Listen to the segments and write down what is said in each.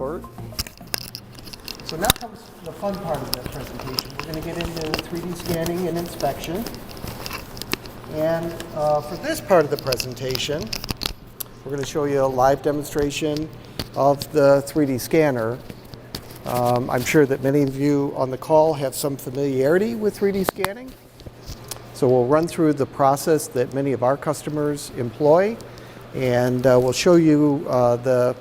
Bert. So now comes the fun part of the presentation. We're going to get into 3D scanning and inspection. And for this part of the presentation, we're going to show you a live demonstration of the 3D scanner. I'm sure that many of you on the call have some familiarity with 3D scanning. So we'll run through the process that many of our customers employ, and we'll show you the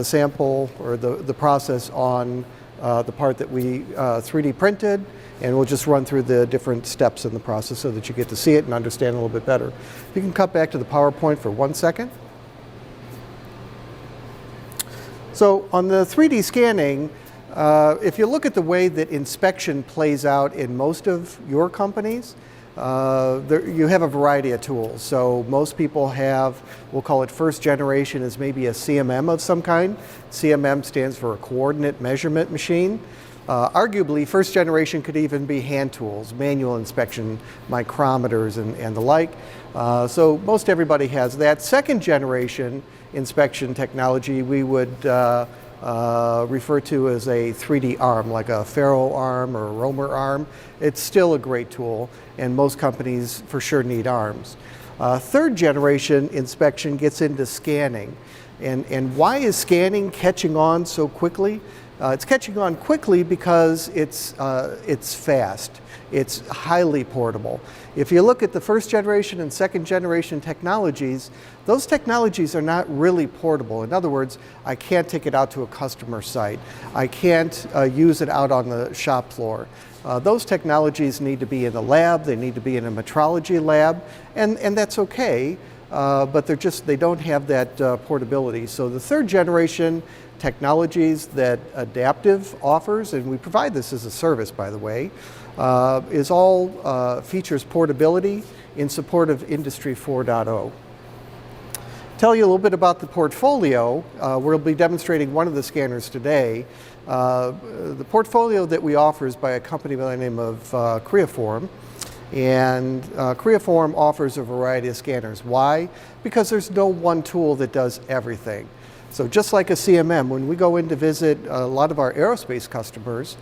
sample or the process on the part that we 3D printed, and we'll just run through the different steps in the process so that you get to see it and understand a little bit better. You can cut back to the PowerPoint for 1 second. So on the 3D scanning, if you look at the way that inspection plays out in most of your companies, you have a variety of tools. So most people have, we'll call it first generation, is maybe a CMM of some kind. CMM stands for a coordinate measurement machine. Arguably, first generation could even be hand tools, manual inspection, micrometers, and the like. So most everybody has that. Second generation inspection technology we would refer to as a 3D arm, like a Faro arm or a Romer arm. It's still a great tool, and most companies for sure need arms. Third generation inspection gets into scanning. And why is scanning catching on so quickly? It's catching on quickly because it's fast. It's highly portable. If you look at the first generation and second generation technologies, those technologies are not really portable. In other words, I can't take it out to a customer site. I can't use it out on the shop floor. Those technologies need to be in the lab, they need to be in a metrology lab, and that's okay, but they don't have that portability. So the third generation technologies that Adaptive offers, and we provide this as a service, by the way, is all features portability in support of Industry 4.0. Tell you a little bit about the portfolio. We'll be demonstrating one of the scanners today. The portfolio that we offer is by a company by the name of Creaform. And Creaform offers a variety of scanners. Why? Because there's no one tool that does everything. So just like a CMM, when we go in to visit a lot of our aerospace customers,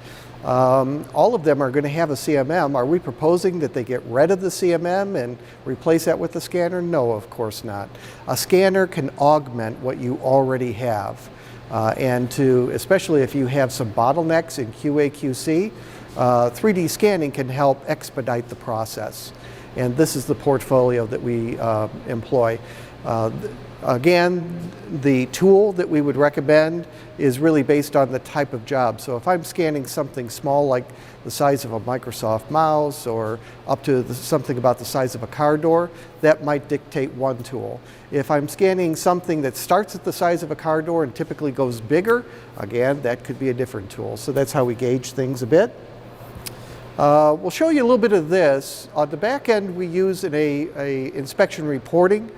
all of them are going to have a CMM. Are we proposing that they get rid of the CMM and replace that with the scanner? No, of course not. A scanner can augment what you already have. Especially if you have some bottlenecks in QA/QC, 3D scanning can help expedite the process. And this is the portfolio that we employ. Again, the tool that we would recommend is really based on the type of job. So if I'm scanning something small like the size of a Microsoft mouse or up to something about the size of a car door, that might dictate one tool. If I'm scanning something that starts at the size of a car door and typically goes bigger, again, that could be a different tool. So that's how we gauge things a bit. We'll show you a little bit of this. On the back end, we use an inspection reporting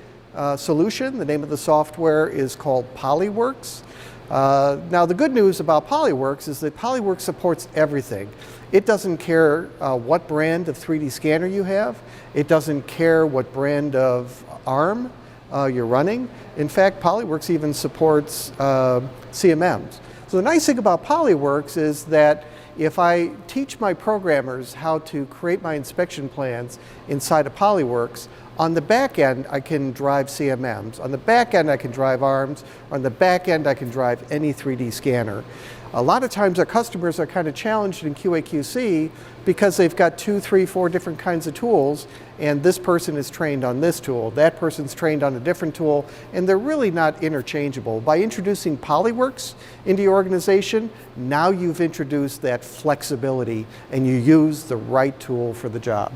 solution. The name of the software is called Polyworks. Now the good news about Polyworks is that Polyworks supports everything. It doesn't care what brand of 3D scanner you have. It doesn't care what brand of arm you're running. In fact, Polyworks even supports CMMs. So the nice thing about Polyworks is that if I teach my programmers how to create my inspection plans inside of Polyworks, on the back end, I can drive CMMs. On the back end, I can drive ARMs. On the back end, I can drive any 3D scanner. A lot of times, our customers are kind of challenged in QA/QC because they've got 2, 3, 4 different kinds of tools, and this person is trained on this tool, that person's trained on a different tool, and they're really not interchangeable. By introducing Polyworks into your organization, now you've introduced that flexibility, and you use the right tool for the job.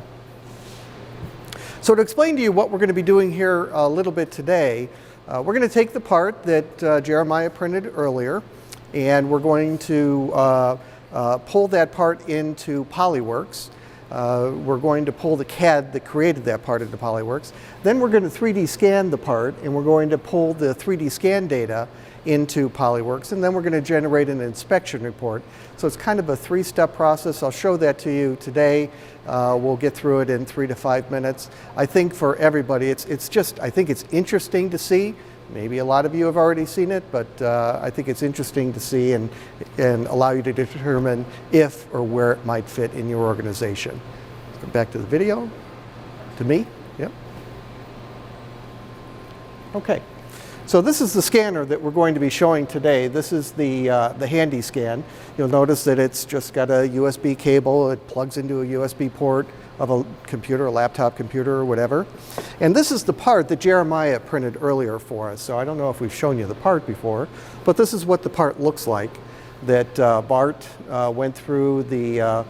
So to explain to you what we're going to be doing here a little bit today, we're going to take the part that Jeremiah printed earlier, and we're going to pull that part into Polyworks. We're going to pull the CAD that created that part into Polyworks. Then we're going to 3D scan the part, and we're going to pull the 3D scan data into Polyworks, and then we're going to generate an inspection report. So it's kind of a three-step process. I'll show that to you today. We'll get through it in 3 to 5 minutes. I think for everybody, I think it's interesting to see. Maybe a lot of you have already seen it, but I think it's interesting to see and allow you to determine if or where it might fit in your organization. Let's go back to the video, to me. Yep. Okay. So this is the scanner that we're going to be showing today. This is the HandySCAN. You'll notice that it's just got a USB cable. It plugs into a USB port of a computer, a laptop computer or whatever. And this is the part that Jeremiah printed earlier for us. So I don't know if we've shown you the part before, but this is what the part looks like that Bart went through the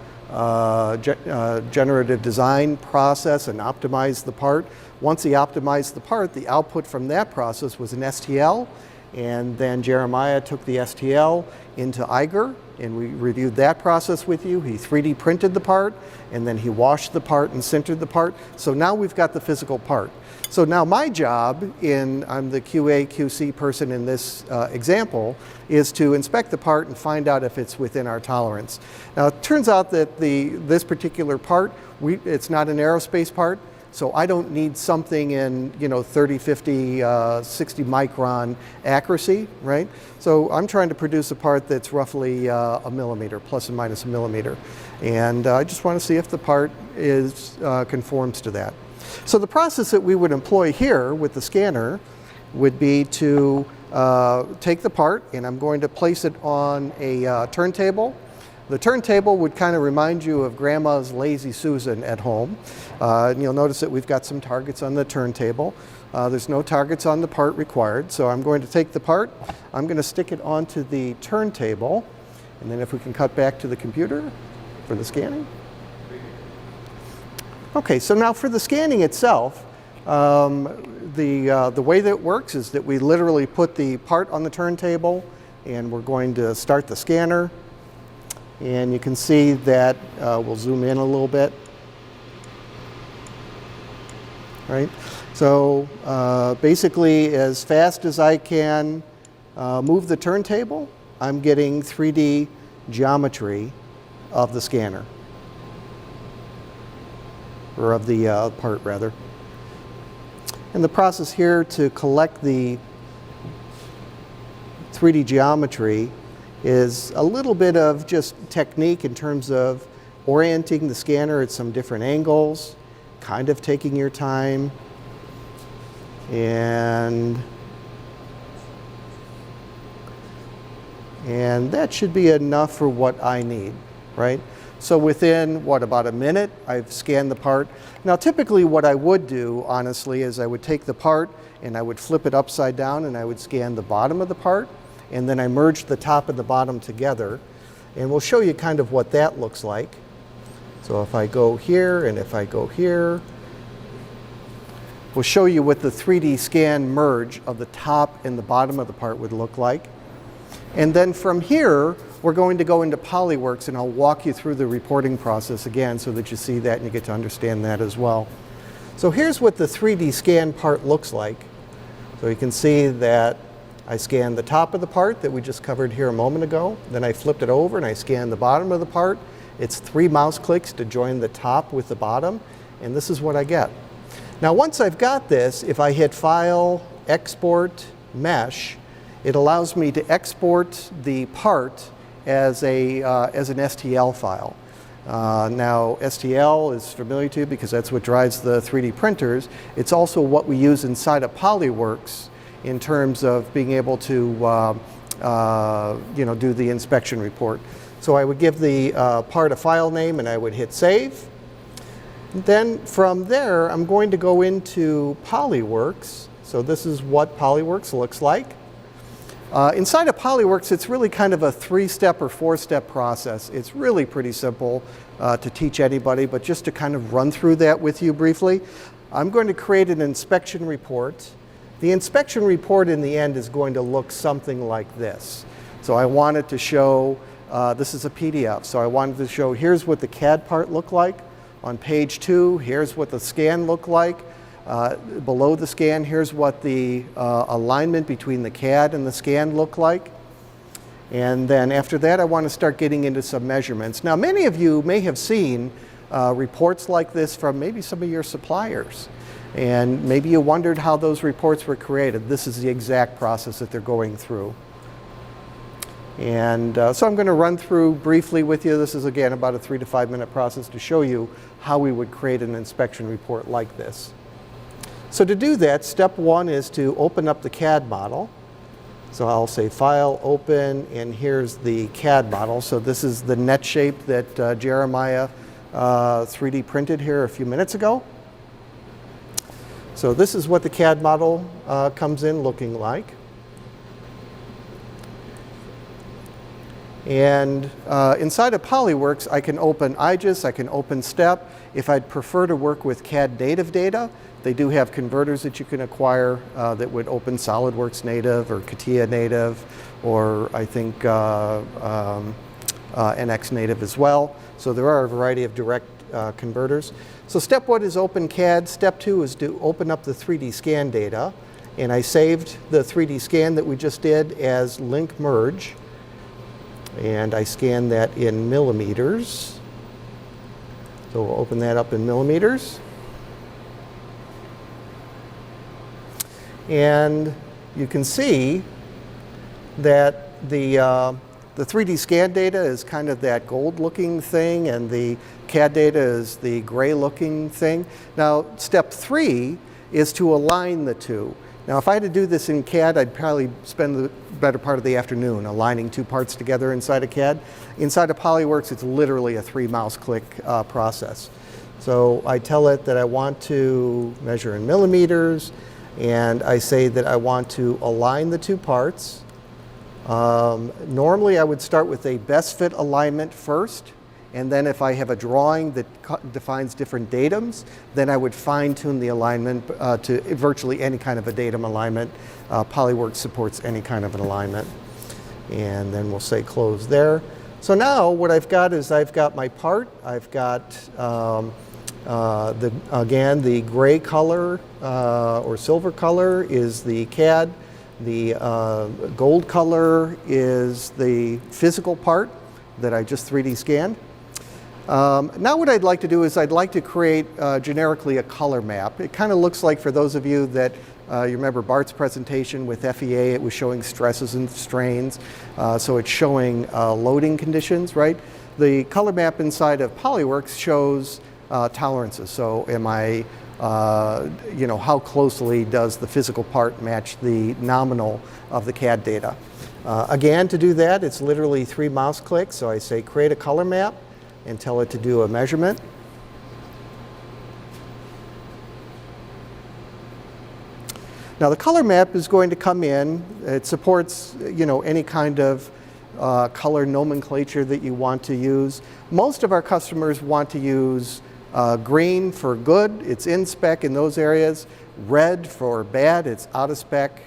generative design process and optimized the part. Once he optimized the part, the output from that process was an STL, and then Jeremiah took the STL into Eiger, and we reviewed that process with you. He 3D printed the part, and then he washed the part and sintered the part. So now we've got the physical part. So now my job, I'm the QA, QC person in this example, is to inspect the part and find out if it's within our tolerance. Now it turns out that this particular part, it's not an aerospace part, so I don't need something in 30, 50, 60 micron accuracy, right? So I'm trying to produce a part that's roughly a millimeter, plus or minus a millimeter. And I just want to see if the part conforms to that. So the process that we would employ here with the scanner would be to take the part, and I'm going to place it on a turntable. The turntable would kind of remind you of Grandma's Lazy Susan at home. And you'll notice that we've got some targets on the turntable. There's no targets on the part required, so I'm going to take the part, I'm going to stick it onto the turntable, and then if we can cut back to the computer for the scanning. Okay, so now for the scanning itself, the way that it works is that we literally put the part on the turntable, and we're going to start the scanner. And you can see that we'll zoom in a little bit. Right? So basically, as fast as I can move the turntable, I'm getting 3D geometry of the scanner. Or of the part, rather. And the process here to collect the 3D geometry is a little bit of just technique in terms of orienting the scanner at some different angles, kind of taking your time, and that should be enough for what I need, right? So within, about a minute, I've scanned the part. Now typically what I would do, honestly, is I would take the part and I would flip it upside down and I would scan the bottom of the part, and then I merge the top and the bottom together, and we'll show you kind of what that looks like. So if I go here and if I go here, we'll show you what the 3D scan merge of the top and the bottom of the part would look like. And then from here, we're going to go into Polyworks, and I'll walk you through the reporting process again so that you see that and you get to understand that as well. So here's what the 3D scan part looks like. So you can see that I scanned the top of the part that we just covered here a moment ago. Then I flipped it over and I scanned the bottom of the part. It's 3 mouse clicks to join the top with the bottom, and this is what I get. Now once I've got this, if I hit File, Export, Mesh, it allows me to export the part as an STL file. Now STL is familiar to you because that's what drives the 3D printers. It's also what we use inside of Polyworks in terms of being able to do the inspection report. So I would give the part a file name and I would hit save. Then from there I'm going to go into Polyworks. So this is what Polyworks looks like. Inside of Polyworks, it's really kind of a 3-step or 4-step process. It's really pretty simple to teach anybody, but just to kind of run through that with you briefly, I'm going to create an inspection report. The inspection report in the end is going to look something like this. So I wanted to show, this is a PDF, so I wanted to show here's what the CAD part looked like. On page 2, here's what the scan looked like. Below the scan, here's what the alignment between the CAD and the scan look like. And then after that, I want to start getting into some measurements. Now, many of you may have seen reports like this from maybe some of your suppliers. And maybe you wondered how those reports were created. This is the exact process that they're going through. And so I'm going to run through briefly with you. This is, again, about a 3 to 5 minute process to show you how we would create an inspection report like this. So to do that, step one is to open up the CAD model. So I'll say File, Open, and here's the CAD model. So this is the net shape that Jeremiah 3D printed here a few minutes ago. So this is what the CAD model comes in looking like. And inside of Polyworks, I can open IGES, I can open STEP. If I'd prefer to work with CAD native data, they do have converters that you can acquire that would open SolidWorks native or CATIA native, or I think NX native as well. So there are a variety of direct converters. So step one is open CAD. Step two is to open up the 3D scan data. And I saved the 3D scan that we just did as link merge. And I scan that in millimeters. So we'll open that up in millimeters. And you can see that the 3D scan data is kind of that gold-looking thing, and the CAD data is the gray-looking thing. Now, step three is to align the two. Now, if I had to do this in CAD, I'd probably spend the better part of the afternoon aligning two parts together inside of CAD. Inside of Polyworks, it's literally a 3 mouse click process. So I tell it that I want to measure in millimeters, and I say that I want to align the two parts. Normally, I would start with a best fit alignment first, and then if I have a drawing that defines different datums, then I would fine-tune the alignment to virtually any kind of a datum alignment. Polyworks supports any kind of an alignment. And then we'll say close there. So now what I've got is I've got my part. I've got, again, the gray color or silver color is the CAD. The gold color is the physical part that I just 3D scanned. Now what I'd like to do is I'd like to create generically a color map. It kind of looks like, for those of you that you remember Bart's presentation with FEA, it was showing stresses and strains. So it's showing loading conditions, right? The color map inside of Polyworks shows tolerances. So am I, how closely does the physical part match the nominal of the CAD data? Again, to do that, it's literally 3 mouse clicks. So I say create a color map and tell it to do a measurement. Now the color map is going to come in. It supports, any kind of color nomenclature that you want to use. Most of our customers want to use green for good, it's in spec in those areas. Red for bad, it's out of spec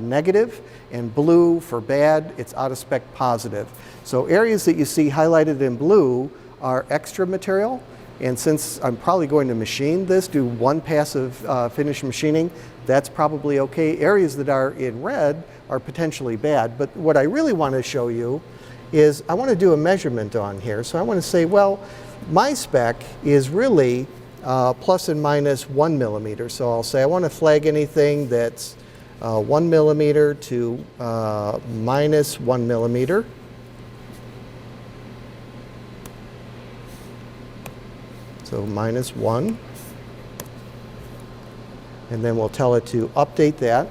negative. And blue for bad, it's out of spec positive. So areas that you see highlighted in blue are extra material. And since I'm probably going to machine this, do one pass of finish machining, that's probably okay. Areas that are in red are potentially bad. But what I really want to show you is I want to do a measurement on here. So I want to say, well, my spec is really plus and minus 1 millimeter. So I'll say I want to flag anything that's 1 millimeter to minus 1 millimeter. So minus 1. And then we'll tell it to update that.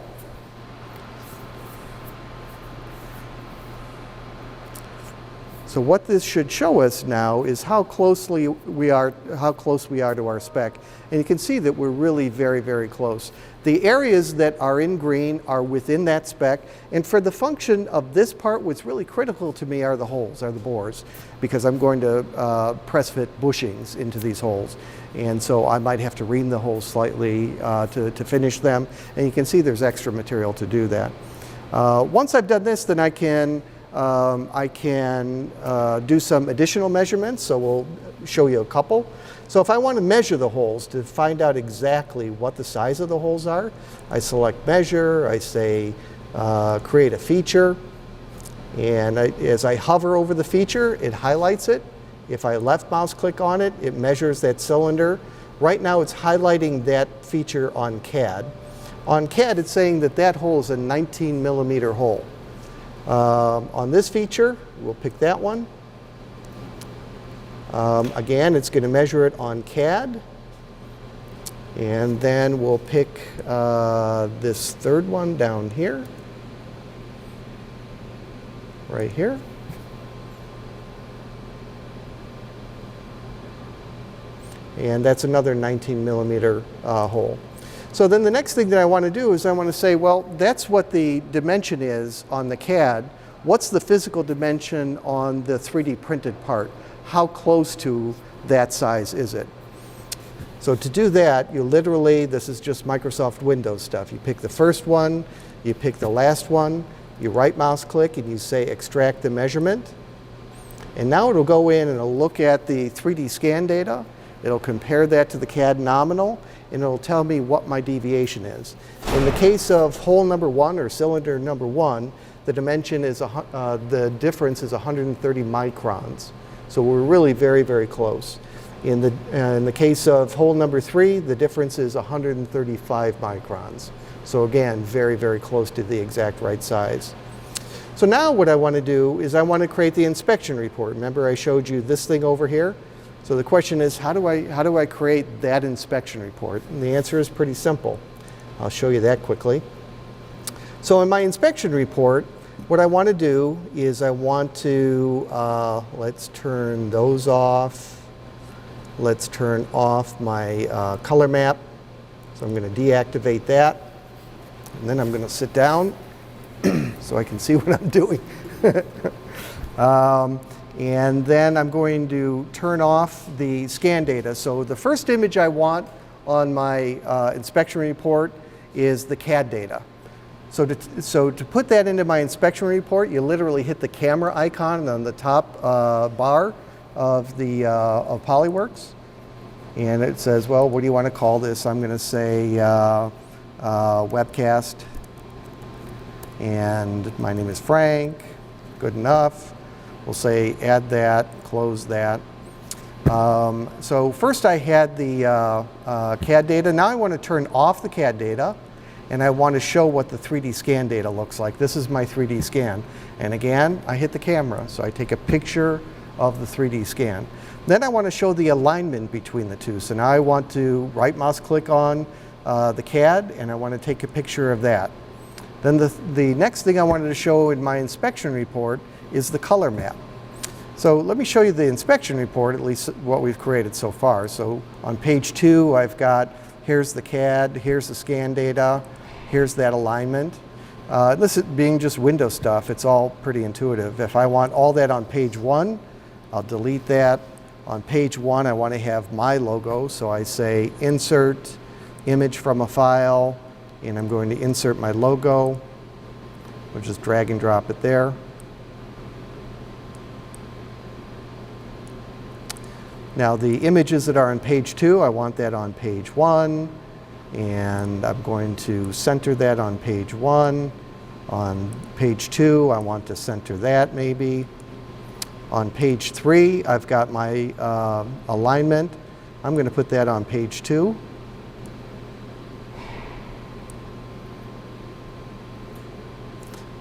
So what this should show us now is how close we are to our spec. And you can see that we're really very, very close. The areas that are in green are within that spec. And for the function of this part, what's really critical to me are the holes, are the bores, because I'm going to press fit bushings into these holes. And so I might have to ream the holes slightly to finish them. And you can see there's extra material to do that. Once I've done this, then I can do some additional measurements, so we'll show you a couple. So if I want to measure the holes to find out exactly what the size of the holes are, I select measure, I say create a feature, and as I hover over the feature, it highlights it. If I left mouse click on it, it measures that cylinder. Right now it's highlighting that feature on CAD. On CAD it's saying that that hole is a 19 millimeter hole. On this feature, we'll pick that one. Again, it's going to measure it on CAD. And then we'll pick this third one down here. Right here. And that's another 19 millimeter hole. So then the next thing that I want to do is I want to say, well, that's what the dimension is on the CAD. What's the physical dimension on the 3D printed part? How close to that size is it? So to do that, you literally, this is just Microsoft Windows stuff. You pick the first one, you pick the last one, you right mouse click and you say extract the measurement. And now it'll go in and it'll look at the 3D scan data. It'll compare that to the CAD nominal, and it'll tell me what my deviation is. In the case of hole number 1 or cylinder number 1, the dimension is the difference is 130 microns. So we're really very, very close. In the case of hole number 3, the difference is 135 microns. So again, very, very close to the exact right size. So now what I want to do is I want to create the inspection report. Remember I showed you this thing over here? So the question is, how do I create that inspection report? And the answer is pretty simple. I'll show you that quickly. So in my inspection report, what I want to do is I want to, let's turn those off. Let's turn off my color map. So I'm going to deactivate that. And then I'm going to sit down so I can see what I'm doing. And then I'm going to turn off the scan data. So the first image I want on my inspection report is the CAD data. So to put that into my inspection report, you literally hit the camera icon on the top bar of Polyworks. And it says, well, what do you want to call this? I'm going to say webcast. And my name is Frank. Good enough. We'll say add that, close that. So first I had the CAD data. Now I want to turn off the CAD data, and I want to show what the 3D scan data looks like. This is my 3D scan. And again, I hit the camera, so I take a picture of the 3D scan. Then I want to show the alignment between the two. So now I want to right mouse click on the CAD, and I want to take a picture of that. Then the next thing I wanted to show in my inspection report is the color map. So let me show you the inspection report, at least what we've created so far. So on page 2, I've got, here's the CAD, here's the scan data, here's that alignment. This is being just Windows stuff, it's all pretty intuitive. If I want all that on page 1, I'll delete that. On page 1, I want to have my logo, so I say insert image from a file, and I'm going to insert my logo. We'll just drag and drop it there. Now the images that are on page 2, I want that on page 1, and I'm going to center that on page 1. On page 2, I want to center that maybe. On page 3, I've got my alignment. I'm going to put that on page 2.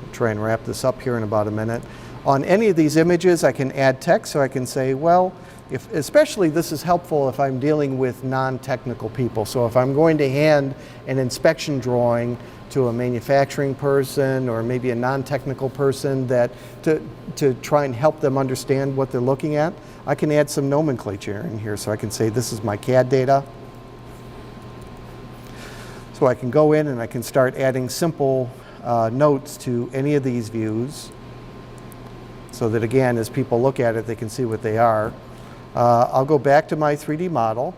I'll try and wrap this up here in about a minute. On any of these images, I can add text, so I can say, well, especially this is helpful if I'm dealing with non-technical people. So if I'm going to hand an inspection drawing to a manufacturing person or maybe a non-technical person that to try and help them understand what they're looking at, I can add some nomenclature in here. So I can say this is my CAD data. So I can go in and I can start adding simple notes to any of these views so that again, as people look at it, they can see what they are. I'll go back to my 3D model,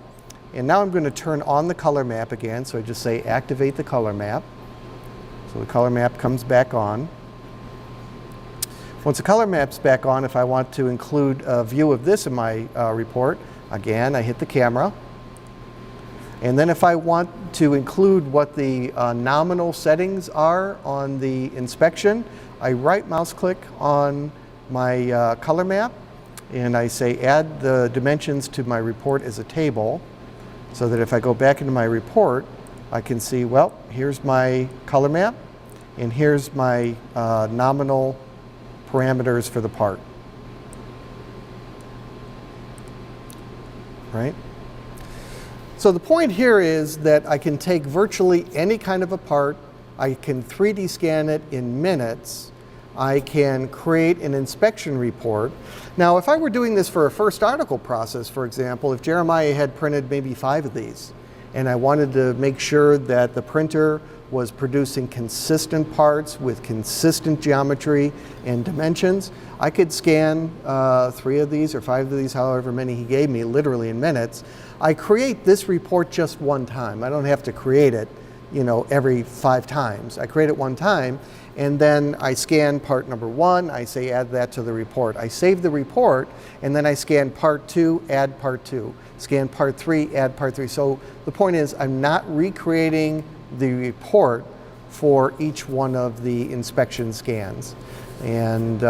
and now I'm going to turn on the color map again. So I just say activate the color map. So the color map comes back on. Once the color map's back on, if I want to include a view of this in my report, Again, I hit the camera. And then if I want to include what the nominal settings are on the inspection, I right mouse click on my color map and I say add the dimensions to my report as a table, so that if I go back into my report, I can see, well, here's my color map and here's my nominal parameters for the part. Right? So the point here is that I can take virtually any kind of a part, I can 3D scan it in minutes, I can create an inspection report. Now, if I were doing this for a first article process, for example, if Jeremiah had printed maybe 5 of these, and I wanted to make sure that the printer was producing consistent parts with consistent geometry and dimensions, I could scan 3 of these or 5 of these, however many he gave me, literally in minutes. I create this report just one time. I don't have to create it, every 5 times. I create it one time, and then I scan part number 1, I say add that to the report. I save the report, and then I scan part 2, add part 2. Scan part 3, add part 3. So the point is, I'm not recreating the report for each one of the inspection scans. And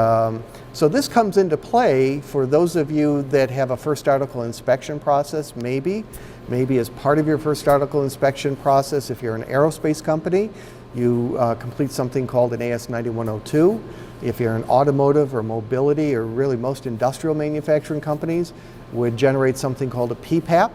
so this comes into play for those of you that have a first article inspection process, maybe as part of your first article inspection process. If you're an aerospace company, you complete something called an AS9102. If you're an automotive or mobility, or really most industrial manufacturing companies, would generate something called a PPAP.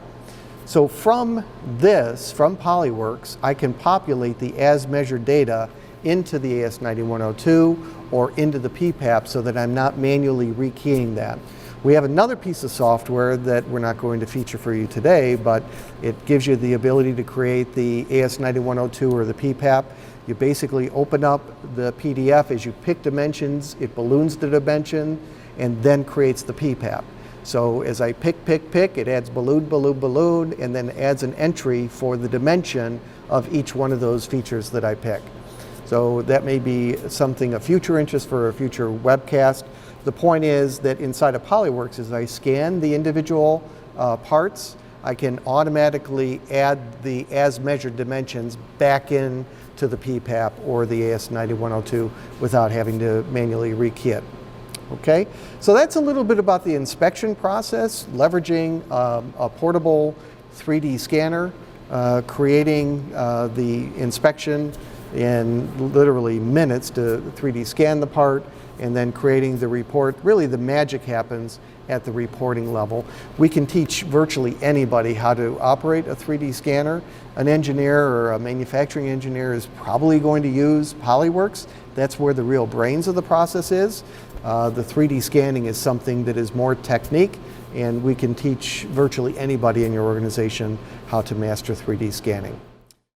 So from Polyworks, I can populate the as measured data into the AS9102 or into the PPAP so that I'm not manually rekeying that. We have another piece of software that we're not going to feature for you today, but it gives you the ability to create the AS9102 or the PPAP. You basically open up the PDF as you pick dimensions, it balloons the dimension, and then creates the PPAP. So as I pick, it adds balloon, balloon, balloon, and then adds an entry for the dimension of each one of those features that I pick. So that may be something of future interest for a future webcast. The point is that inside of Polyworks, as I scan the individual parts, I can automatically add the as measured dimensions back in to the PPAP or the AS9102 without having to manually rekey it. Okay, so that's a little bit about the inspection process, leveraging a portable 3D scanner, creating the inspection in literally minutes to 3D scan the part, and then creating the report. Really, the magic happens at the reporting level. We can teach virtually anybody how to operate a 3D scanner. An engineer or a manufacturing engineer is probably going to use Polyworks. That's where the real brains of the process is. The 3D scanning is something that is more technique, and we can teach virtually anybody in your organization how to master 3D scanning.